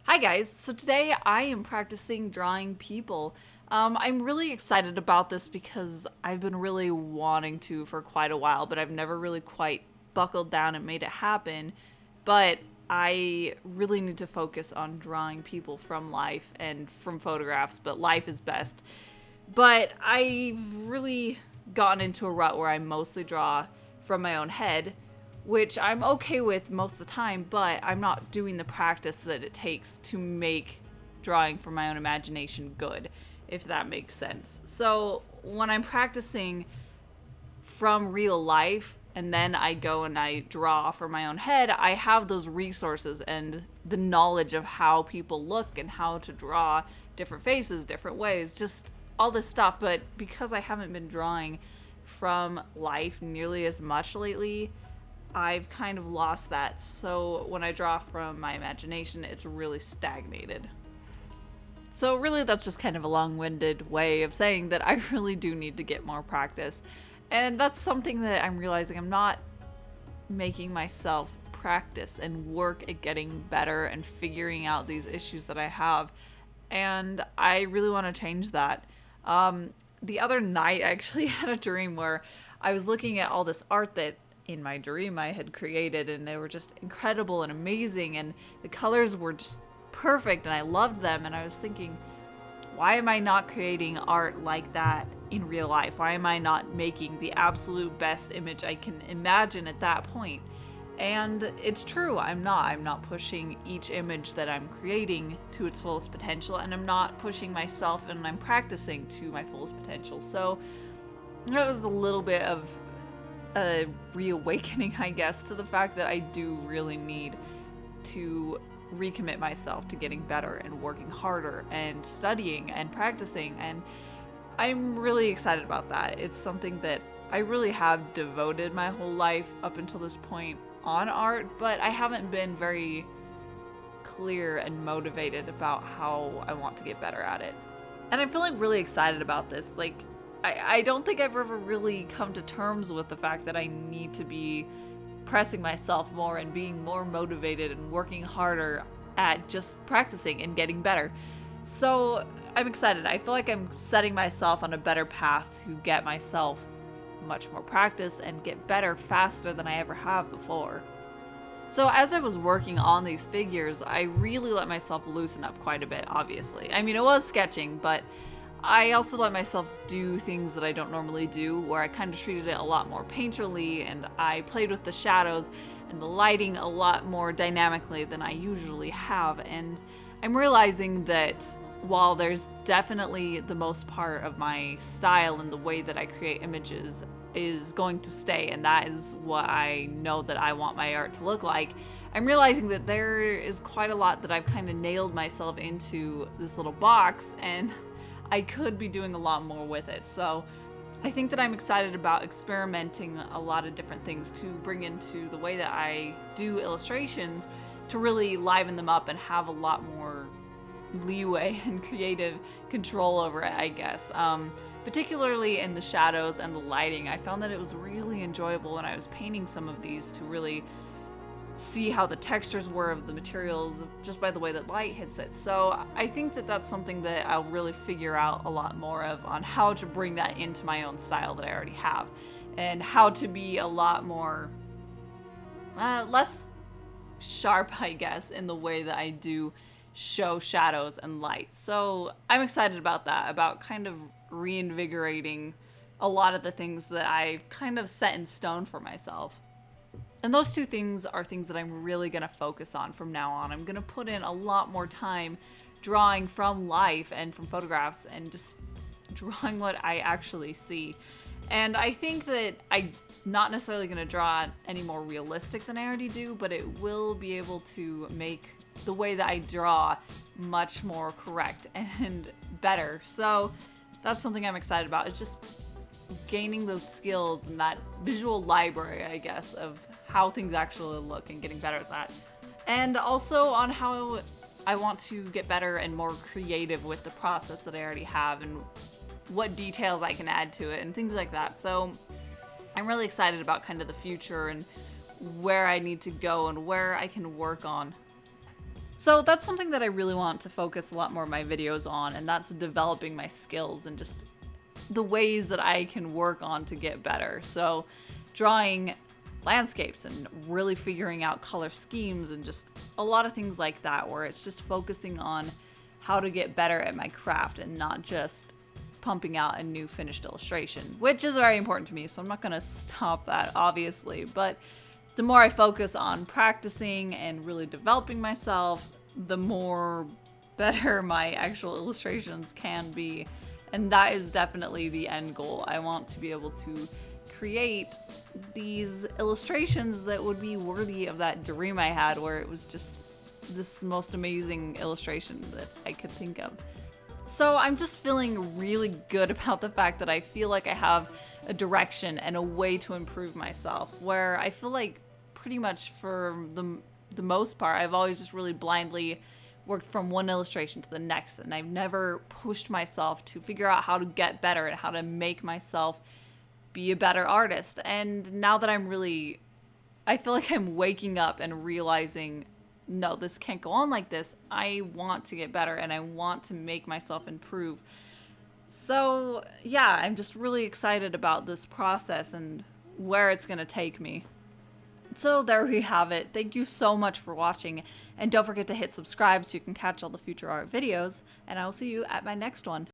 Hi guys, so today I am practicing drawing people. I'm really excited about this because I've been really wanting to for quite a while, but I've never really quite buckled down and made it happen. But I really need to focus on drawing people from life and from photographs, but life is best. But I've really gotten into a rut where I mostly draw from my own head, which I'm okay with most of the time, but I'm not doing the practice that it takes to make drawing from my own imagination good, if that makes sense. So when I'm practicing from real life and then I go and I draw from my own head, I have those resources and the knowledge of how people look and how to draw different faces, different ways, just all this stuff. But because I haven't been drawing from life nearly as much lately, I've kind of lost that. So when I draw from my imagination, it's really stagnated. So really that's just kind of a long-winded way of saying that I really do need to get more practice. And that's something that I'm realizing I'm not making myself practice and work at getting better and figuring out these issues that I have. And I really want to change that. The other night, I actually had a dream where I was looking at all this art that in my dream I had created, and they were just incredible and amazing, and the colors were just perfect, and I loved them. And I was thinking, why am I not creating art like that in real life? Why am I not making the absolute best image I can imagine at that point? And it's true, I'm not pushing each image that I'm creating to its fullest potential, and I'm not pushing myself and I'm practicing to my fullest potential. So it was a little bit of a reawakening, I guess, to the fact that I do really need to recommit myself to getting better and working harder and studying and practicing. And I'm really excited about that. It's something that I really have devoted my whole life up until this point on art, but I haven't been very clear and motivated about how I want to get better at it. And I'm feeling really excited about this. I don't think I've ever really come to terms with the fact that I need to be pressing myself more and being more motivated and working harder at just practicing and getting better. So I'm excited. I feel like I'm setting myself on a better path to get myself much more practice and get better faster than I ever have before. So as I was working on these figures, I really let myself loosen up quite a bit, obviously. I mean, it was sketching, but I also let myself do things that I don't normally do, where I kind of treated it a lot more painterly, and I played with the shadows and the lighting a lot more dynamically than I usually have. And I'm realizing that while there's definitely the most part of my style and the way that I create images is going to stay, and that is what I know that I want my art to look like, I'm realizing that there is quite a lot that I've kind of nailed myself into this little box, and I could be doing a lot more with it. So I think that I'm excited about experimenting a lot of different things to bring into the way that I do illustrations to really liven them up and have a lot more leeway and creative control over it, I guess. Particularly in the shadows and the lighting, I found that it was really enjoyable when I was painting some of these to really see how the textures were of the materials just by the way that light hits it. So I think that that's something that I'll really figure out a lot more of, on how to bring that into my own style that I already have, and how to be a lot more less sharp, I guess, in the way that I do show shadows and lights. So I'm excited about that, about kind of reinvigorating a lot of the things that I kind of set in stone for myself. And those two things are things that I'm really going to focus on from now on. I'm going to put in a lot more time drawing from life and from photographs and just drawing what I actually see. And I think that I'm not necessarily going to draw any more realistic than I already do, but it will be able to make the way that I draw much more correct and better. So that's something I'm excited about. It's just gaining those skills and that visual library, I guess, of how things actually look and getting better at that. And also on how I want to get better and more creative with the process that I already have, and what details I can add to it and things like that. So I'm really excited about kind of the future and where I need to go and where I can work on. So that's something that I really want to focus a lot more of my videos on, and that's developing my skills and just the ways that I can work on to get better. So drawing landscapes and really figuring out color schemes and just a lot of things like that, where it's just focusing on how to get better at my craft and not just pumping out a new finished illustration, which is very important to me, so I'm not gonna stop that, obviously. But the more I focus on practicing and really developing myself, the more better my actual illustrations can be. And that is definitely the end goal. I want to be able to create these illustrations that would be worthy of that dream I had, where it was just this most amazing illustration that I could think of. So I'm just feeling really good about the fact that I feel like I have a direction and a way to improve myself, where I feel like pretty much for the most part, I've always just really blindly worked from one illustration to the next, and I've never pushed myself to figure out how to get better and how to make myself be a better artist. And now that I feel like I'm waking up and realizing, no, this can't go on like this. I want to get better and I want to make myself improve. So yeah, I'm just really excited about this process and where it's gonna take me. So there we have it. Thank you so much for watching, and don't forget to hit subscribe so you can catch all the future art videos, and I will see you at my next one.